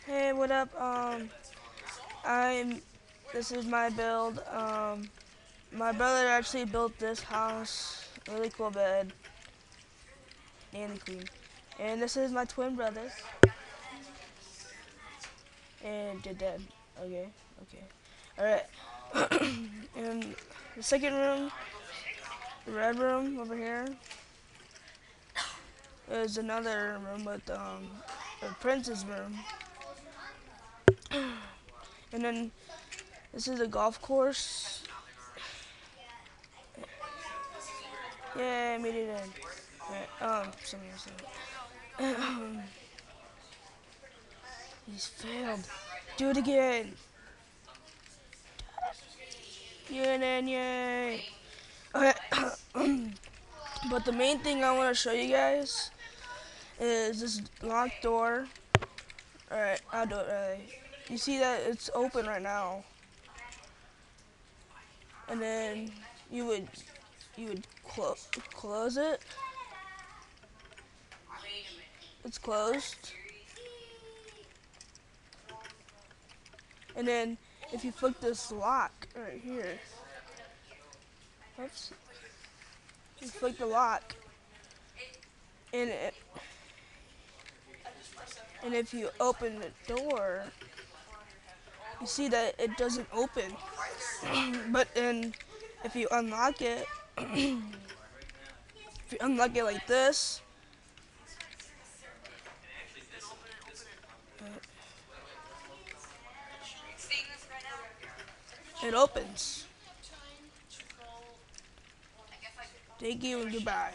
Hey, what up? I'm. This is my build. My brother actually built this house. Really cool bed. Nanny queen. And this is my twin brothers. And they're dead. Okay. Okay. All right. And the second room, the red room over here, is another room with a princess room. And then this is a golf course. Yeah, I made it in. Alright, something. He's failed. Do it again. Yay, yay. Okay. But the main thing I want to show you guys is this locked door. Alright, I'll do it right. You see that it's open right now. And then you would close it. It's closed. And then if you flick this lock right here, oops, you flick the lock, and if you open the door, you see that it doesn't open. But then if you unlock it, if you unlock it like this, it opens. Thank you and goodbye.